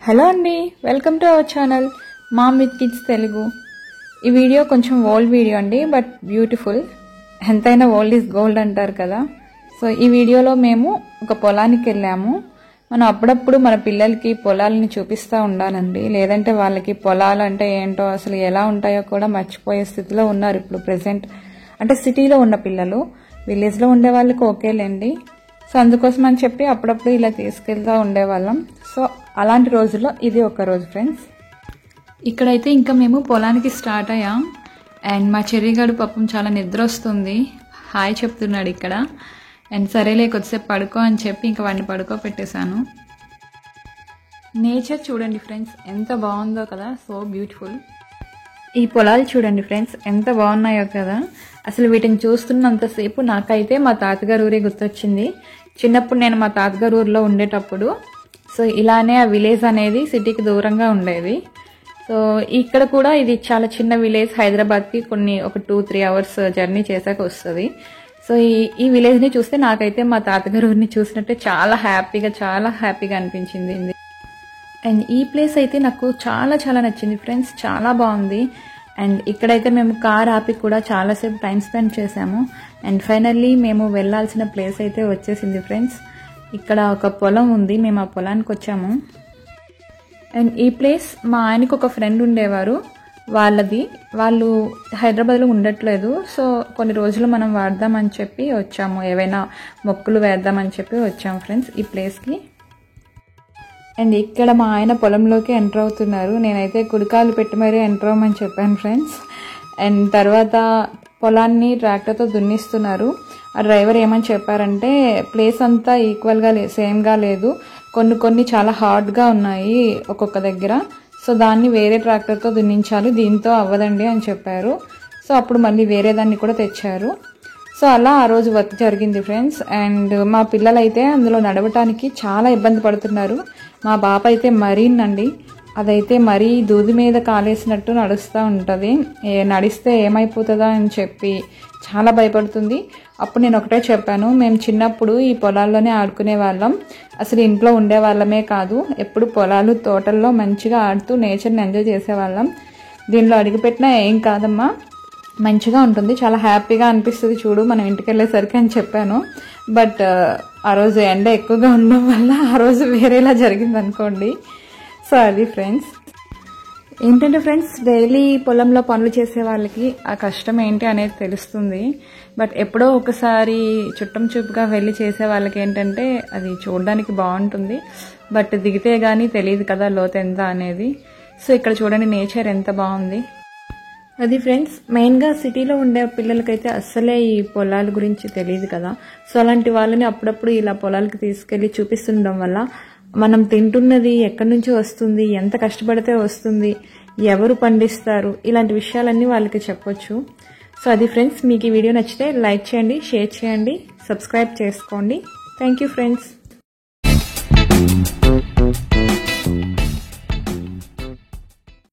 Hello అండి, welcome to our channel ma'am with kids Telugu. ఈ video కొంచెం ఓల్డ్ వీడియో అండి, బట్ బ్యూటిఫుల్. ఎంతైనా ఓల్డ్ ఈజ్ గోల్డ్ అంటారు కదా. సో ఈ వీడియోలో మేము ఒక పొలానికి వెళ్ళాము. మనం అప్పుడప్పుడు మన పిల్లలకి పొలాలని చూపిస్తూ ఉండాలండి, లేదంటే వాళ్ళకి పొలాలు అంటే ఏంటో అసలు ఎలా ఉంటాయో కూడా మర్చిపోయే స్థితిలో ఉన్నారు ఇప్పుడు ప్రెసెంట్. అంటే సిటీలో ఉన్న పిల్లలు, విలేజ్లో ఉండే వాళ్ళకి ఓకేలేండి. సో అందుకోసం అని చెప్పి అప్పుడప్పుడు ఇలా తీసుకెళ్తూ ఉండేవాళ్ళం. సో అలాంటి రోజుల్లో ఇది ఒక రోజు ఫ్రెండ్స్. ఇక్కడైతే ఇంకా మేము పొలానికి స్టార్ట్ అయ్యాం. అండ్ మా చెర్రిగాడు పాపం చాలా నిద్ర వస్తుంది, హాయ్ చెప్తున్నాడు ఇక్కడ. అండ్ సరేలే కొద్దిసేపు పడుకో అని చెప్పి ఇంకా వాడిని పడుకోబెట్టేశాను. నేచర్ చూడండి ఫ్రెండ్స్, ఎంత బాగుందో కదా, సో బ్యూటిఫుల్. ఈ పొలాలు చూడండి ఫ్రెండ్స్, ఎంత బాగున్నాయో కదా. అసలు వీటిని చూస్తున్నంతసేపు నాకైతే మా తాతగారు ఊరే గుర్తొచ్చింది. చిన్నప్పుడు నేను మా తాతగారు ఊరిలో ఉండేటప్పుడు సో ఇలానే ఆ విలేజ్ అనేది సిటీకి దూరంగా ఉండేది. సో ఇక్కడ కూడా ఇది చాలా చిన్న విలేజ్, హైదరాబాద్కి ఒక 2-3 అవర్స్ జర్నీ చేశాక వస్తుంది. సో ఈ విలేజ్ని చూస్తే నాకైతే మా తాతగారు ఊరిని చూసినట్టే చాలా హ్యాపీగా అనిపించింది. అండ్ ఈ ప్లేస్ అయితే నాకు చాలా నచ్చింది ఫ్రెండ్స్, చాలా బాగుంది. అండ్ ఇక్కడైతే మేము కార్ ఆపి కూడా చాలాసేపు టైం స్పెండ్ చేసాము. అండ్ ఫైనల్లీ మేము వెళ్ళాల్సిన ప్లేస్ అయితే వచ్చేసింది ఫ్రెండ్స్. ఇక్కడ ఒక పొలం ఉంది, మేము ఆ పొలానికి వచ్చాము. అండ్ ఈ ప్లేస్ మా ఆయనకు ఒక ఫ్రెండ్ ఉండేవారు, వాళ్ళు హైదరాబాద్లో ఉండట్లేదు. సో కొన్ని రోజులు మనం వాడదామని చెప్పి వచ్చాము, ఏవైనా మొక్కలు వేద్దామని చెప్పి వచ్చాము ఫ్రెండ్స్ ఈ ప్లేస్కి. అండ్ ఇక్కడ మా ఆయన పొలంలోకి ఎంటర్ అవుతున్నారు. నేనైతే కుడికాలు పెట్టి మరీ ఎంటర్ అవ్వమని చెప్పాను ఫ్రెండ్స్. అండ్ తర్వాత పొలాన్ని ట్రాక్టర్తో దున్నిస్తున్నారు. ఆ డ్రైవర్ ఏమని చెప్పారంటే ప్లేస్ అంతా ఈక్వల్గా సేమ్గా లేదు, కొన్ని చాలా హార్డ్గా ఉన్నాయి ఒక్కొక్క దగ్గర. సో దాన్ని వేరే ట్రాక్టర్తో దున్నించాలి, దీంతో అవ్వదండి అని చెప్పారు. సో అప్పుడు మళ్ళీ వేరే దాన్ని కూడా తెచ్చారు. సో అలా ఆ రోజు వర్క్ జరిగింది ఫ్రెండ్స్. అండ్ మా పిల్లలైతే అందులో నడవటానికి చాలా ఇబ్బంది పడుతున్నారు. మా బాప అయితే మరీనండి, అదైతే మరీ దూది మీద కాలేసినట్టు నడుస్తూ ఉంటుంది. నడిస్తే ఏమైపోతుందా అని చెప్పి చాలా భయపడుతుంది. అప్పుడు నేను ఒకటే చెప్పాను, మేము చిన్నప్పుడు ఈ పొలాల్లోనే ఆడుకునే వాళ్ళం, అసలు ఇంట్లో ఉండే వాళ్ళమే కాదు, ఎప్పుడు పొలాలు తోటల్లో మంచిగా ఆడుతూ నేచర్ని ఎంజాయ్ చేసేవాళ్ళం. దీనిలో అడుగుపెట్టినా ఏం కాదమ్మా, మంచిగా ఉంటుంది, చాలా హ్యాపీగా అనిపిస్తుంది చూడు మనం ఇంటికి వెళ్ళేసరికి అని చెప్పాను. బట్ ఆ రోజు ఎండ ఎక్కువగా ఉండడం వల్ల ఆ రోజు వేరేలా జరిగింది అనుకోండి. సో అది ఫ్రెండ్స్. ఏంటంటే ఫ్రెండ్స్, డైలీ పొలంలో పనులు చేసే వాళ్ళకి ఆ కష్టం ఏంటి అనేది తెలుస్తుంది. బట్ ఎప్పుడో ఒకసారి చుట్టం చూపుగా వెళ్ళి చేసే వాళ్ళకి ఏంటంటే అది చూడడానికి బాగుంటుంది, బట్ దిగితే కానీ తెలియదు కదా లోతు ఎంత అనేది. సో ఇక్కడ చూడండి నేచర్ ఎంత బాగుంది. అది ఫ్రెండ్స్, మెయిన్గా సిటీలో ఉండే పిల్లలకైతే అస్సలే ఈ పొలాల గురించి తెలియదు కదా. సో అలాంటి వాళ్ళని అప్పుడప్పుడు ఇలా పొలాలకి తీసుకెళ్లి చూపిస్తుండడం వల్ల మనం తింటున్నది ఎక్కడి నుంచి వస్తుంది, ఎంత కష్టపడితే వస్తుంది, ఎవరు పండిస్తారు, ఇలాంటి విషయాలన్నీ వాళ్ళకి చెప్పొచ్చు. సో అది ఫ్రెండ్స్, మీకు ఈ వీడియో నచ్చితే లైక్ చేయండి, షేర్ చేయండి, సబ్స్క్రైబ్ చేసుకోండి. Thank you friends.